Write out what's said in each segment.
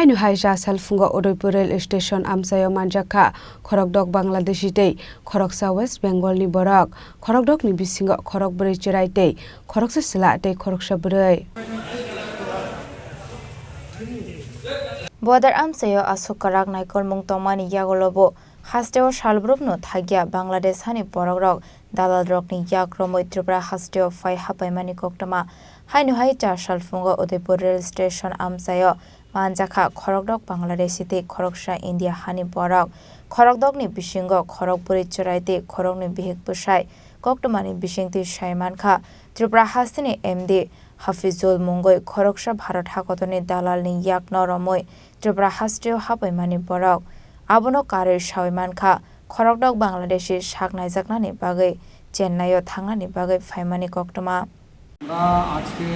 Haino Chasal Phungo Udaipur rail station Amchaio Manjakha Khorokdok Bangladeshi tei Khoroksa West Bengal ni borok Khorokdok ni bisingo Khorokbrai cherai tei Khoroksa sila tei Khoroksa brai Border Amchaio asuk karak naikol mungtomani yagolobo hasteo shalbrupno thagya Bangladesh hani borokrok dalal rokni yakromoi Tripura hasteo fai hapaimani koktama Haino Chasal Phungo Udaipur rail station Amchaio Manjakha Khorokdok Bangladeshi te Khoroksa India hani borok Khorokdokni bisingo Khorokbrai cherai te Khorokni bihik busai koktomani bisingti Saimankha Tripura hastini MD Hafizul Mungoi Khoroksa Bharat hakotoni dalal ni yak noromoi Tripura hasteo hapaimani borok abono karir Saimankha Khorokdok Bangladeshi shak naijaknani bagai Chennai thangnani bagai faimani koktoma আজকে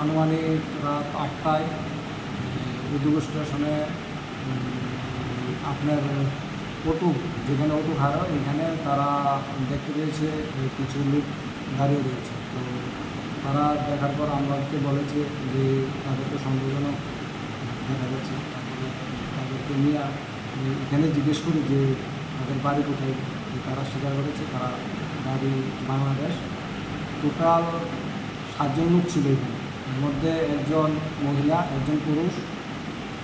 আনুমানিক রাত ৮টায় উদয়পুর স্টেশনে আপনার auto যেখানে auto খাড়া এখানে তারা দেখতে পেয়েছে কিছু লোক দাঁড়িয়ে রয়েছে তো তারা দেখার পর আমাদেরকে বলেছে যে তাদেরকে সন্দেহজনক দেখা যাচ্ছে তারপরে তাদেরকে নিয়ে এখানে জিজ্ঞেস করি যে তাদের বাড়ি কোথায় তারা স্বীকার করেছে তারা বাড়ি বাংলাদেশ টোটাল 7 জন লোক ছিল এখানে এর মধ্যে একজন মহিলা একজন পুরুষ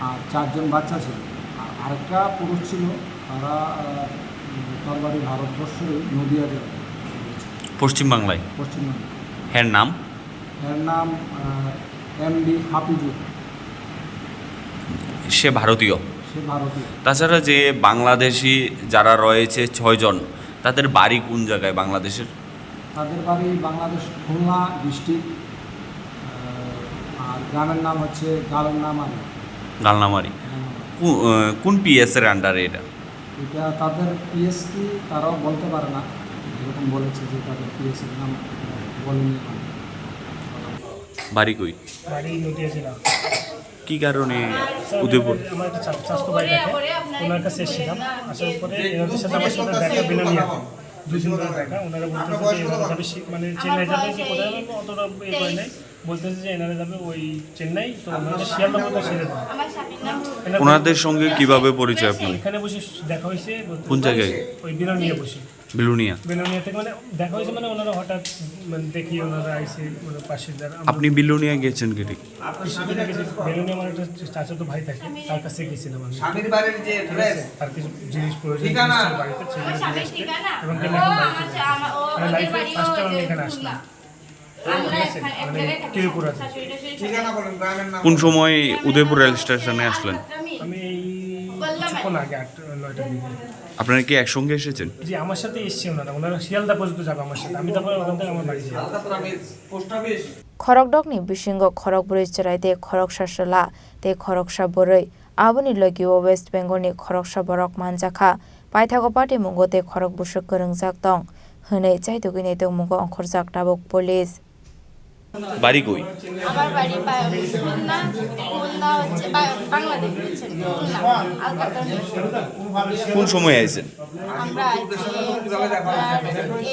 আর 4 জন বাচ্চা ছিল আর আরেকটা পুরুষ ছিল তারা তার বাড়ি ভারতবর্ষের নদিয়া জেলায় পশ্চিমবাংলায় এর নাম এমডি হাফিজুর সে ভারতীয় তাছাড়া যে বাংলাদেশি যারা রয়েছে 6 জন তাদের বাড়ি কোন জায়গায় বাংলাদেশের তাদের বাড়ি বাংলাদেশ খুলনা ডিস্ট্রিক্ট আর গ্রামের নাম হচ্ছে গালনামারি কোন পিএস এর আন্ডারে এটা তাদের পিএস কি তারাও বলতে পারে না এরকম বলেছে যে তাদের পিএস এর নাম বলেনি বাড়ি কই নদিয়া জেলা কি কারণে উদয়পুর আমার একটা স্বাস্থ্য ভাই থাকে ওনার কাছে এসেছিলাম আসার পরে এনাদের সাথে আমার সাথে দেখা বিনামূল্যে দুদিন ধরে দেখা ওনারা বলতেছে যে এনারা যাবে মানে চেন্নাই যাবে কি কোথায় যাবে অতটা ইয়ে করে নাই বলতেছে যে এনারা যাবে ওই চেন্নাই তো ওনারা শিয়ালদা পর্যন্ত ছেড়ে দেবে ওনাদের সঙ্গে কিভাবে পরিচয় আপনার এখানে বসে দেখা হয়েছে কোন জায়গায় ওই বিনানিয়া বসে বিলুনিয়া থেকে মানে দেখা হয়েছে মানে ওনারা হঠাৎ মানে দেখি ওনারা আইসে ওনার পাশে যারা আপনি বিলুনিয়া গেছেন কি বিলুনিয়া আমার একটা চাচাতো ভাই থাকে তার কাছে গেছিলাম আমি স্বামীর বাড়ির যে তার কিছু জিনিস প্রয়োজন বাড়িতে সেগুলো দিয়ে আসতে এবং কেন এখন বাড়িতে মানে লাইফে ফার্স্ট টাইম আমি এখানে আসলাম কোন সময় উদয়পুর রেল স্টেশনে আসলেন আমি কিছুক্ষণ আগে 8-9টার দিকে আপনারা কি একসঙ্গে এসেছেন জি আমার সাথে এসেছে ওনারা শিয়ালদা পর্যন্ত যাবে আমার সাথে আমি তারপরে ওখান থেকে আমার বাড়ি যাবো Khorokdokni bisingo Khorokbrai cherai te Khoroksa sila te Khoroksa brai aboni logi West Bengal ni Khoroksa borok Manjakha paithago party mungo te Khorok busuk korungjak tong hwnei chaitugini te mungo onkhorjak tabuk police বাড়ি কই আমার বাড়ি খুলনা হচ্ছে বাংলাদেশ কোন সময় আইছেন আমরা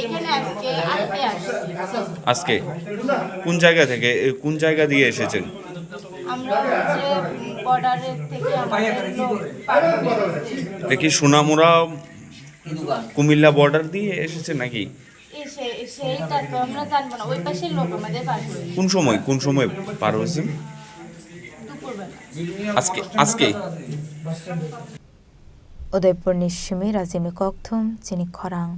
এখানে আজকে কোন জায়গা থেকে কোন জায়গা দিয়ে এসেছেন আমরা বর্ডারের থেকে দেখি সোনামুড়া কুমিল্লা বর্ডার দিয়ে এসেছেন নাকি সেইটা তো আমরা জানবো না ওই পাশের লোক আমাদের পার হয়েছে কোন সময় পার হয়েছেন দুপুরবেলা আজকে Udaipur ni Shimi Razimi Kokthum Chini Khorang